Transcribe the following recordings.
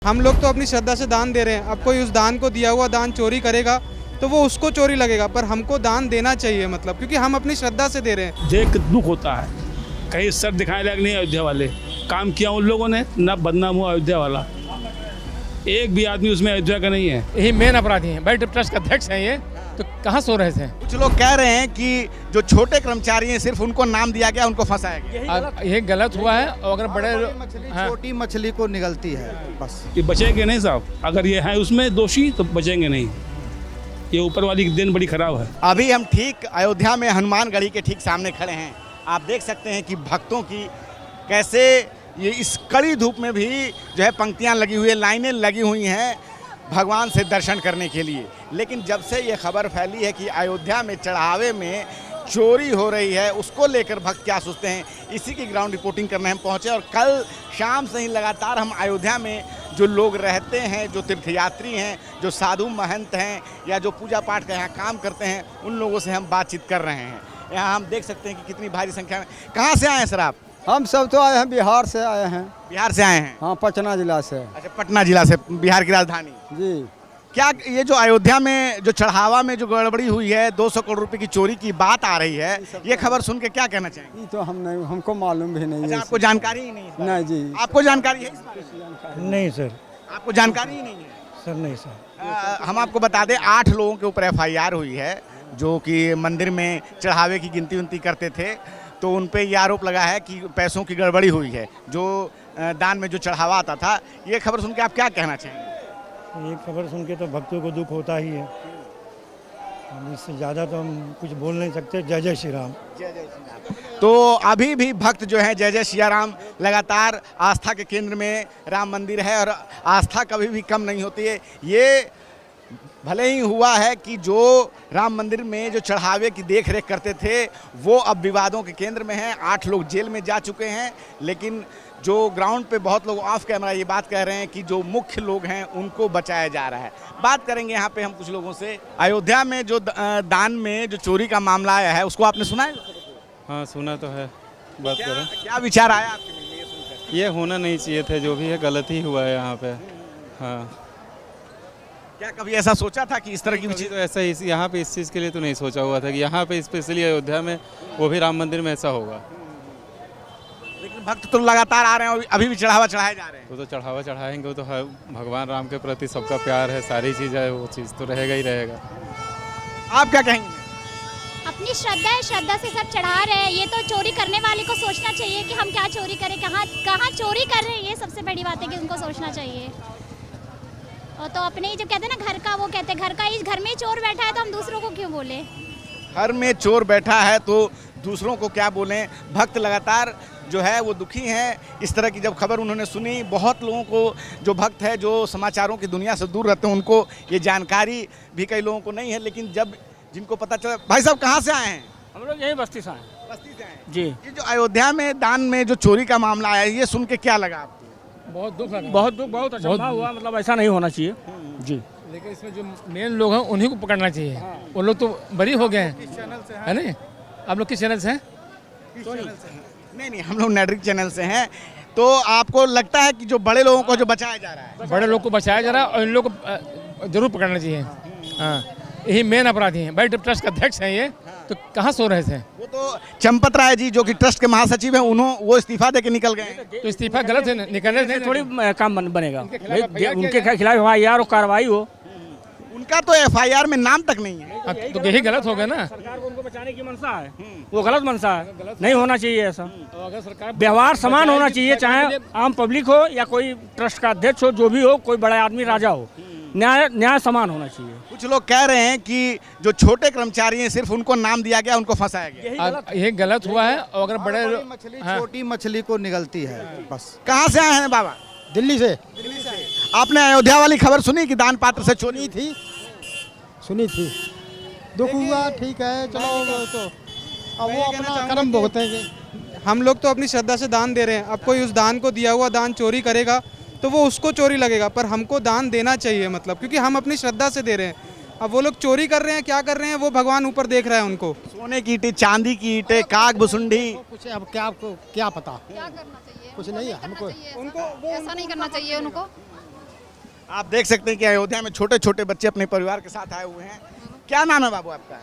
हम लोग तो अपनी श्रद्धा से दान दे रहे हैं। अब कोई उस दान को दिया हुआ दान चोरी करेगा तो वो उसको चोरी लगेगा, पर हमको दान देना चाहिए, मतलब क्योंकि हम अपनी श्रद्धा से दे रहे हैं। देख दुख होता है, कहीं सर दिखाने लायक नहीं। अयोध्या वाले काम किया उन लोगों ने, ना बदनाम हुआ अयोध्या वाला। एक भी आदमी उसमें अयोध्या का नहीं है। यही मेन अपराधी हैं। भाई ट्रस्ट का अध्यक्ष हैं ये, तो कहाँ सो रहे थे? कुछ लोग कह रहे हैं कि जो छोटे कर्मचारी हैं सिर्फ उनको नाम दिया गया, उनको फंसाया गया। ये गलत हुआ है। और अगर बड़े हाँ। छोटी मछली को निगलती है बस। ये बचेंगे नहीं साहब, अगर ये है उसमें दोषी तो बचेंगे नहीं। ये ऊपर वाली की दिन बड़ी खराब है। अभी हम ठीक अयोध्या में हनुमानगढ़ी के ठीक सामने खड़े हैं। आप देख सकते हैं कि भक्तों की कैसे ये इस कड़ी धूप में भी जो है पंक्तियां लगी हुई है, लाइनें लगी हुई हैं भगवान से दर्शन करने के लिए। लेकिन जब से ये खबर फैली है कि अयोध्या में चढ़ावे में चोरी हो रही है, उसको लेकर भक्त क्या सोचते हैं, इसी की ग्राउंड रिपोर्टिंग करने हम पहुंचे। और कल शाम से ही लगातार हम अयोध्या में जो लोग रहते हैं, जो तीर्थयात्री हैं, जो साधु महंत हैं या जो पूजा पाठ का यहाँ काम करते हैं, उन लोगों से हम बातचीत कर रहे हैं। यहाँ हम देख सकते हैं कि कितनी भारी संख्या में। कहाँ से आए हैं सर आप? हम सब तो आए हैं, बिहार से आए हैं। बिहार से आए हैं? हाँ, पटना जिला से। अच्छा, पटना जिला से, बिहार की राजधानी। जी। क्या ये जो अयोध्या में जो चढ़ावा में जो गड़बड़ी हुई है, 200 करोड़ रुपए की चोरी की बात आ रही है, ये खबर सुन के क्या कहना चाहेंगे? ये तो हम नहीं, हमको मालूम भी नहीं अच्छा, है। आपको जानकारी ही नहीं है? नहीं जी। आपको जानकारी है इस बारे में? नहीं सर। आपको जानकारी ही नहीं है? सर नहीं सर। हम आपको बता दें 8 लोगों के ऊपर FIR हुई है, जो कि मंदिर में चढ़ावे की गिनती उनती करते थे। तो उन पे ये आरोप लगा है कि पैसों की गड़बड़ी हुई है, जो दान में जो चढ़ावा आता था। ये खबर सुन के आप क्या कहना चाहेंगे? ये खबर सुन के तो भक्तों को दुख होता ही है। हम इससे ज़्यादा तो हम कुछ बोल नहीं सकते। जय जय श्री राम। जय जय श्री राम। तो अभी भी भक्त जो है जय जय सिया राम लगातार आस्था के केंद्र में राम मंदिर है और आस्था कभी भी कम नहीं होती है। ये भले ही हुआ है कि जो राम मंदिर में जो चढ़ावे की देख रेख करते थे वो अब विवादों के केंद्र में हैं। 8 लोग जेल में जा चुके हैं, लेकिन जो ग्राउंड पे बहुत लोग ऑफ कैमरा ये बात कह रहे हैं कि जो मुख्य लोग हैं उनको बचाया जा रहा है। बात करेंगे यहाँ पे हम कुछ लोगों से। अयोध्या में जो दान में जो चोरी का मामला आया है, उसको आपने सुना है? हाँ, सुना तो है। बात करें, क्या विचार आया आपके मन में ये सुनकर? ये होना नहीं चाहिए थे, जो भी है गलत ही हुआ है यहाँ पे। हाँ, क्या कभी ऐसा सोचा था कि इस तरह की कभी तो ऐसा इस यहाँ पे इस चीज़ के लिए तो नहीं सोचा हुआ था कि यहाँ पे स्पेशली अयोध्या में, वो भी राम मंदिर में ऐसा होगा। लेकिन भक्त तो लगातार आ रहे हैं, अभी भी चढ़ावा चढ़ाए जा रहे हैं। वो तो चढ़ावा चढ़ाएंगे, वो तो भगवान राम के प्रति सबका प्यार है, सारी चीज़ है, वो चीज़ तो रहेगा ही रहेगा। आप क्या कहेंगे? अपनी श्रद्धा है, श्रद्धा से सब चढ़ा रहे हैं। ये तो चोरी करने वाले को सोचना चाहिए कि हम क्या चोरी करें, कहाँ चोरी कर रहे हैं। ये सबसे बड़ी बात है कि उनको सोचना चाहिए। और तो अपने ही जो कहते हैं ना घर का, वो कहते हैं घर का, इस घर में ही चोर बैठा है तो हम दूसरों को क्यों बोले? घर में चोर बैठा है तो दूसरों को क्या बोलें। भक्त लगातार जो है वो दुखी हैं। इस तरह की जब खबर उन्होंने सुनी, बहुत लोगों को जो भक्त है, जो समाचारों की दुनिया से दूर रहते हैं, उनको ये जानकारी भी कई लोगों को नहीं है। लेकिन जब जिनको पता चला। भाई साहब कहाँ से आए हैं? हम लोग यही बस्ती से आए। बस्ती से आए जी। ये जो अयोध्या में दान में जो चोरी का मामला आया, ये सुन के क्या लगा आपको? बहुत दुख लगा, बहुत दुख, बहुत अच्छा हुआ। मतलब ऐसा नहीं होना चाहिए जी। लेकिन इसमें जो मेन लोग हैं उन्हीं को पकड़ना चाहिए। वो लोग तो बरी हो गए हैं, है नहीं? आप लोग किस चैनल से हैं? नहीं, हम लोग नेटरिक चैनल से हैं। तो आपको लगता है कि जो बड़े लोगों को जो बचाया जा रहा है? बड़े लोग को बचाया जा रहा है और इन लोग को जरूर पकड़ना चाहिए। हाँ, यही मेन अपराधी हैं। भाई ट्रस्ट का अध्यक्ष हैं ये, तो कहाँ सो रहे थे? वो तो चंपत राय जी जो कि ट्रस्ट के महासचिव हैं, वो इस्तीफा दे के निकल गए। तो इस्तीफा गलत है, निकलने से थोड़ी काम बनेगा। उनके खिलाफ FIR और कार्रवाई हो। उनका तो FIR में नाम तक नहीं है। तो यही गलत हो गया ना। सरकार को उनको बचाने की मंशा है, वो गलत मंशा है। नहीं होना चाहिए ऐसा। व्यवहार समान होना चाहिए, चाहे आम पब्लिक हो या कोई ट्रस्ट का अध्यक्ष हो, जो भी हो, कोई बड़ा आदमी राजा हो, न्याय समान होना चाहिए। कुछ लोग कह रहे हैं कि जो छोटे कर्मचारी हैं सिर्फ उनको नाम दिया गया, उनको फंसाया गया। ये गलत हुआ है। और अगर बड़े मछली छोटी मछली को निगलती है बस। कहाँ से आए हैं बाबा? दिल्ली से। आपने अयोध्या वाली खबर सुनी कि दान पात्र से चोरी थी? सुनी थी, दुख हुआ, ठीक है, चलो। तो अब वो अपना कर्म भुगतेंगे। हम लोग तो अपनी श्रद्धा से दान दे रहे हैं। अब कोई उस दान को दिया हुआ दान चोरी करेगा तो वो उसको चोरी लगेगा, पर हमको दान देना चाहिए, मतलब क्योंकि हम अपनी श्रद्धा से दे रहे हैं। अब वो लोग चोरी कर रहे हैं, क्या कर रहे हैं, वो भगवान ऊपर देख रहा है उनको। सोने की ईंटें, चांदी की ईंटें, काग भुसुंडी, कुछ अब क्या आपको क्या पता? क्या करना चाहिए? कुछ नहीं है हमको। उनको ऐसा नहीं करना चाहिए उनको। आप देख सकते हैं कि अयोध्या में छोटे छोटे बच्चे अपने परिवार के साथ आए हुए हैं। क्या नाम है बाबू आपका?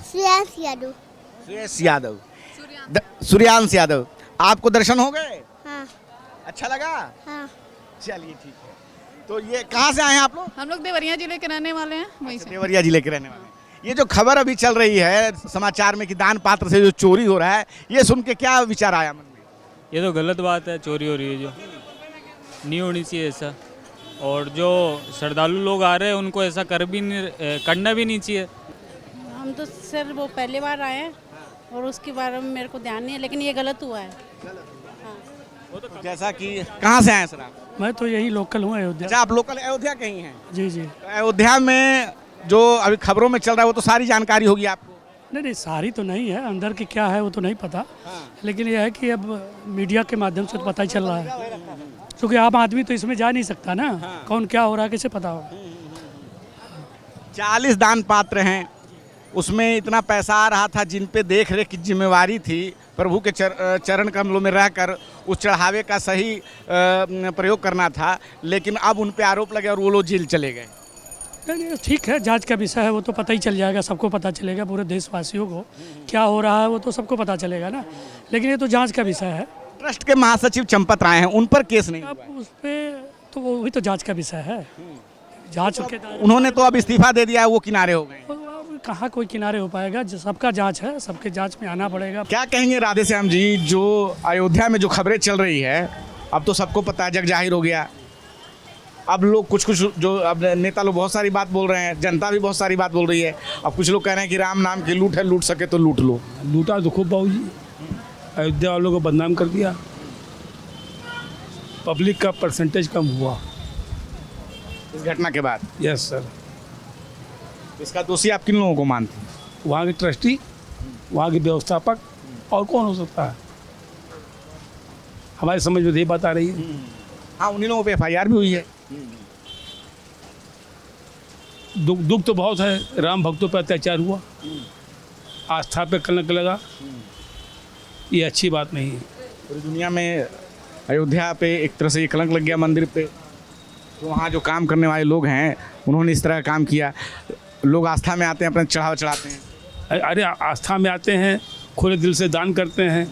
श्रेयस यादव। सुरेश यादव, सूर्यांश यादव। आपको दर्शन हो गए? हाँ अच्छा लगा? हाँ। चलिए ठीक है। तो ये कहाँ से आए हैं आप लोग? हम लोग देवरिया जिले के रहने वाले हैं, वहीं से। देवरिया जिले के रहने वाले हैं। ये जो खबर अभी चल रही है समाचार में कि दान पात्र से जो चोरी हो रहा है, ये सुन के क्या विचार आया मन में? ये तो गलत बात है, चोरी हो रही है जो नहीं होनी चाहिए ऐसा। और जो श्रद्धालु लोग आ रहे हैं उनको ऐसा करना भी नहीं चाहिए। हम तो सर वो पहली बार आए हैं और उसके बारे में मेरे को ध्यान नहीं है, लेकिन ये गलत हुआ है। तो जैसा कि कहाँ से आए सर आप? मैं तो यही लोकल हूँ अयोध्या। अच्छा, आप लोकल अयोध्या के ही हैं? जी जी। तो अयोध्या में जो अभी खबरों में चल रहा है वो तो सारी जानकारी होगी आपको? नहीं सारी तो नहीं है, अंदर की क्या है वो तो नहीं पता। लेकिन यह है कि अब मीडिया के माध्यम से तो पता ही चल रहा है, क्योंकि आम आदमी तो इसमें जा नहीं सकता ना। कौन क्या हो रहा है कैसे पता होगा? 40 दान पात्र हैं, उसमें इतना पैसा आ रहा था जिन पे देख रेख की जिम्मेवारी थी। प्रभु के चरण कमलों में रहकर उस चढ़ावे का सही प्रयोग करना था, लेकिन अब उन पे आरोप लगे और वो लोग जेल चले गए। नहीं ठीक है, जांच का विषय है, वो तो पता ही चल जाएगा, सबको पता चलेगा, पूरे देशवासियों को क्या हो रहा है वो तो सबको पता चलेगा ना। लेकिन ये तो जांच का विषय है। ट्रस्ट के महासचिव चंपत राय हैं, उन पर केस नहीं अब हुआ है। उस पर तो वही तो जांच का विषय है। जांच के उन्होंने तो अब इस्तीफा दे दिया है, वो किनारे हो गए। कहाँ कोई किनारे हो पाएगा? सबका जांच है, सबके जांच में आना पड़ेगा। क्या कहेंगे राधे श्याम जी, जो अयोध्या में जो खबरें चल रही है अब तो सबको पता है, जग जाहिर हो गया। अब लोग कुछ जो अब नेता लोग बहुत सारी बात बोल रहे हैं, जनता भी बहुत सारी बात बोल रही है। अब कुछ लोग कह रहे हैं कि राम नाम की लूट है, लूट सके तो लूट लो। लूटा तो खूब बाबू जी, अयोध्या वालों को बदनाम कर दिया, पब्लिक का परसेंटेज कम हुआ इस घटना के बाद। Yes sir. इसका दोषी आप किन लोगों को मानते हैं? वहाँ के ट्रस्टी, वहाँ के व्यवस्थापक, और कौन हो सकता है? हमारी समझ में यही बात आ रही है। हाँ, उन्हीं लोगों पे FIR भी हुई है। दुख तो बहुत है, राम भक्तों पर अत्याचार हुआ, आस्था पे कलंक लगा, ये अच्छी बात नहीं है। पूरी दुनिया में अयोध्या पे एक तरह से ये कलंक लग गया मंदिर पे। तो वहाँ जो काम करने वाले लोग हैं उन्होंने इस तरह का काम किया। लोग आस्था में आते हैं, अपना चढ़ावा चढ़ाते हैं। अरे आस्था में आते हैं, खुले दिल से दान करते हैं,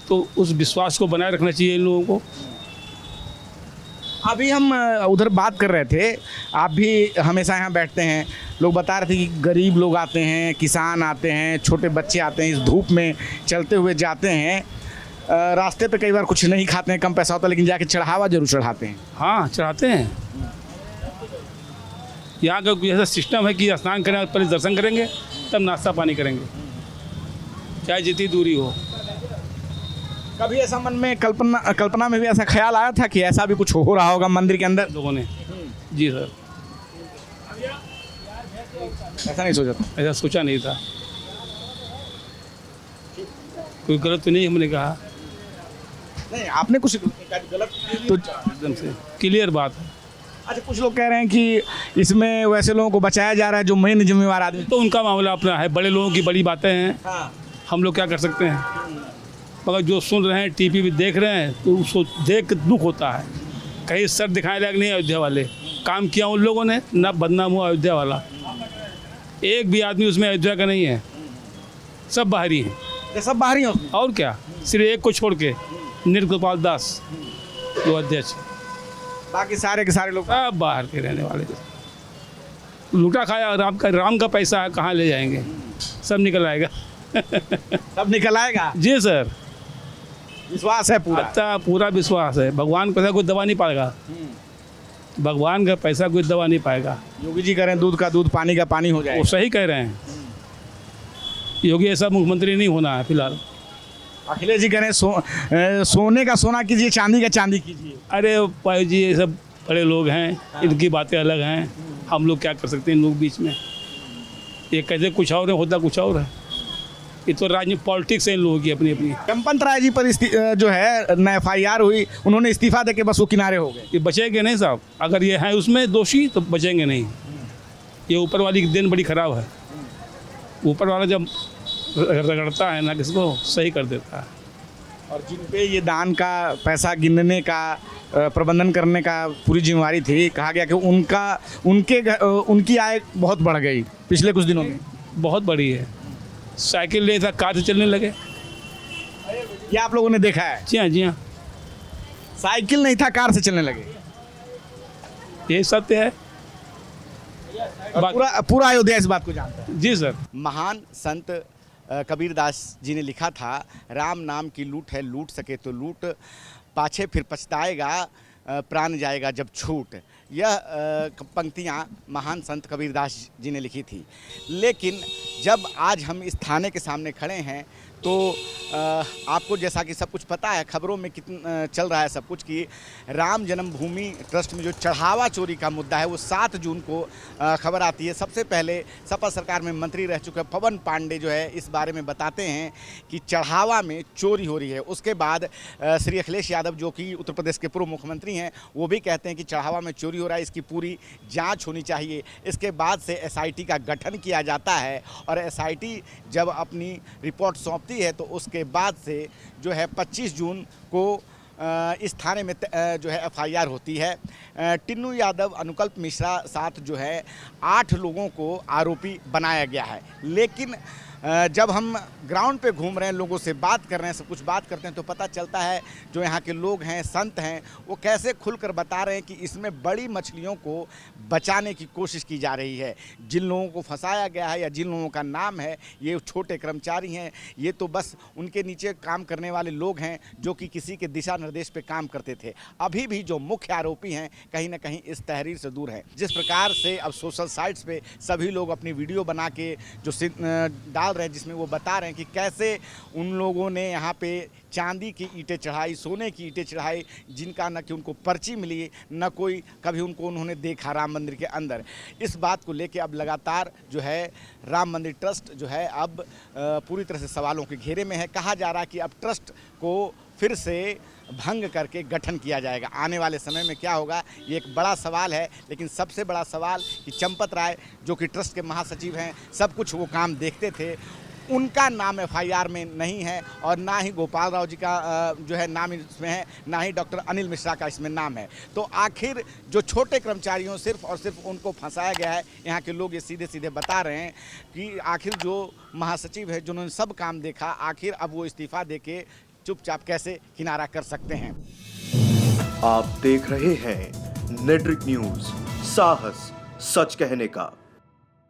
तो उस विश्वास को बनाए रखना चाहिए इन लोगों को। अभी हम उधर बात कर रहे थे, आप भी हमेशा यहाँ बैठते हैं, लोग बता रहे थे कि गरीब लोग आते हैं, किसान आते हैं, छोटे बच्चे आते हैं, इस धूप में चलते हुए जाते हैं, रास्ते पे कई बार कुछ नहीं खाते हैं, कम पैसा होता है, लेकिन जाके चढ़ावा जरूर चढ़ाते हैं। हाँ चढ़ाते हैं। यहाँ का ऐसा सिस्टम है कि स्नान करने पहले दर्शन करेंगे, तब नाश्ता पानी करेंगे, चाहे जितनी दूरी हो। कभी ऐसा मन में कल्पना में भी ऐसा ख्याल आया था कि ऐसा भी कुछ हो रहा होगा मंदिर के अंदर? लोगों ने जी सर, ऐसा नहीं सोचा था? ऐसा सोचा नहीं था। कोई गलत तो नहीं हमने कहा, नहीं आपने कुछ गलत तो एकदम से क्लियर बात है। अच्छा, कुछ लोग कह रहे हैं कि इसमें वैसे लोगों को बचाया जा रहा है जो मेन जिम्मेवार आदमी। तो उनका मामला अपना है, बड़े लोगों की बड़ी बातें हैं। हाँ। हम लोग क्या कर सकते हैं? मगर जो सुन रहे हैं, टीवी पे देख रहे हैं, तो उसको देख के दुख होता है। कहीं सर दिखाने लायक नहीं अयोध्या वाले, काम किया उन लोगों ने, ना बदनाम हुआ अयोध्या वाला। एक भी आदमी उसमें अयोध्या का नहीं है, सब बाहरी हैं। ये सब बाहरी हो? और क्या, सिर्फ एक को छोड़ के, नृत्यपाल दास जो अध्यक्ष, बाकी सारे के सारे लोग सब बाहर के रहने वाले। लूटा खाया राम का पैसा है, कहाँ ले जाएंगे? सब निकल आएगा। सब निकल आएगा जी सर, विश्वास है पूरा। अच्छा, पूरा विश्वास है। भगवान का पैसा कोई दबा नहीं पाएगा, भगवान का पैसा कोई दबा नहीं पाएगा। योगी जी कह रहे हैं दूध का दूध, पानी का पानी हो जाए। वो सही कह रहे हैं। योगी ऐसा मुख्यमंत्री नहीं होना है फिलहाल। अखिलेश जी कह रहे हैं सोने का सोना कीजिए, चांदी का चांदी कीजिए। अरे भाई जी, ये सब बड़े लोग हैं, इनकी बातें अलग हैं, हम लोग क्या कर सकते हैं इन लोग बीच में? ये कहते कुछ और है, होता कुछ और है। ये तो राजनीति पॉलिटिक्स है इन लोगों की अपनी अपनी। चंपत राय जी पर जो है न FIR हुई, उन्होंने इस्तीफा देके बस वो किनारे हो गए। ये बचेंगे नहीं साहब, अगर ये हैं उसमें दोषी तो बचेंगे नहीं। ये ऊपर वाली की दिन बड़ी ख़राब है। ऊपर वाला जब रगड़ता है ना किसको, सही कर देता है। और जिन पे ये दान का पैसा गिनने का प्रबंधन करने का पूरी जिम्मेवारी थी। कहा गया कि उनकी आय बहुत बढ़ गई पिछले कुछ दिनों में। बहुत बड़ी है। साइकिल नहीं था, कार से चलने लगे। ये आप लोगों ने देखा है? जी हाँ, जी हाँ, साइकिल नहीं था, कार से चलने लगे। यही सत्य है। पूरा अयोध्या इस बात को जानता है। जी सर। महान संत कबीरदास जी ने लिखा था, राम नाम की लूट है, लूट सके तो लूट, पाछे फिर पछताएगा, प्राण जाएगा जब छूट। यह पंक्तियाँ महान संत कबीरदास जी ने लिखी थी। लेकिन जब आज हम इस थाने के सामने खड़े हैं तो आपको जैसा कि सब कुछ पता है, खबरों में कितना चल रहा है सब कुछ, कि राम जन्मभूमि ट्रस्ट में जो चढ़ावा चोरी का मुद्दा है वो 7 जून को खबर आती है। सबसे पहले सपा सरकार में मंत्री रह चुके पवन पांडे जो है इस बारे में बताते हैं कि चढ़ावा में चोरी हो रही है। उसके बाद श्री अखिलेश यादव जो कि उत्तर प्रदेश के पूर्व मुख्यमंत्री हैं वो भी कहते हैं कि चढ़ावा में चोरी हो रहा है, इसकी पूरी जाँच होनी चाहिए। इसके बाद से SIT का गठन किया जाता है और SIT जब अपनी रिपोर्ट सौंपती है तो उसके बाद से जो है 25 जून को इस थाने में जो है FIR होती है। टिन्नू यादव, अनुकल्प मिश्रा साथ जो है 8 लोगों को आरोपी बनाया गया है। लेकिन जब हम ग्राउंड पे घूम रहे हैं, लोगों से बात कर रहे हैं, सब कुछ बात करते हैं तो पता चलता है जो यहाँ के लोग हैं, संत हैं, वो कैसे खुलकर बता रहे हैं कि इसमें बड़ी मछलियों को बचाने की कोशिश की जा रही है। जिन लोगों को फंसाया गया है या जिन लोगों का नाम है ये छोटे कर्मचारी हैं, ये तो बस उनके नीचे काम करने वाले लोग हैं जो कि किसी के दिशा निर्देश पे काम करते थे। अभी भी जो मुख्य आरोपी हैं कहीं ना कहीं इस तहरीर से दूर हैं। जिस प्रकार से अब सोशल साइट्स पे सभी लोग अपनी वीडियो बना के जो डाल रहे हैं, जिसमें वो बता रहे हैं कि कैसे उन लोगों ने यहाँ पे चांदी की ईंटें चढ़ाई, सोने की ईंटें चढ़ाई, जिनका न कि उनको पर्ची मिली, न कोई कभी उन्होंने देखा राम मंदिर के अंदर। इस बात को लेके अब लगातार जो है राम मंदिर ट्रस्ट जो है अब पूरी तरह से सवालों के घेरे में है। कहा जा रहा है कि अब ट्रस्ट को फिर से भंग करके गठन किया जाएगा। आने वाले समय में क्या होगा ये एक बड़ा सवाल है। लेकिन सबसे बड़ा सवाल कि चंपत राय जो कि ट्रस्ट के महासचिव हैं, सब कुछ वो काम देखते थे, उनका नाम FIR में नहीं है और ना ही गोपाल राव जी का जो है नाम इसमें है, ना ही डॉक्टर अनिल मिश्रा का इसमें नाम है। तो आखिर जो छोटे कर्मचारियों सिर्फ और सिर्फ उनको फंसाया गया है। यहाँ के लोग ये सीधे सीधे बता रहे हैं कि आखिर जो महासचिव है जिन्होंने सब काम देखा, आखिर अब वो इस्तीफा देके चुपचाप कैसे किनारा कर सकते हैं। आप देख रहे हैं नेट्रिक न्यूज, साहस सच कहने का।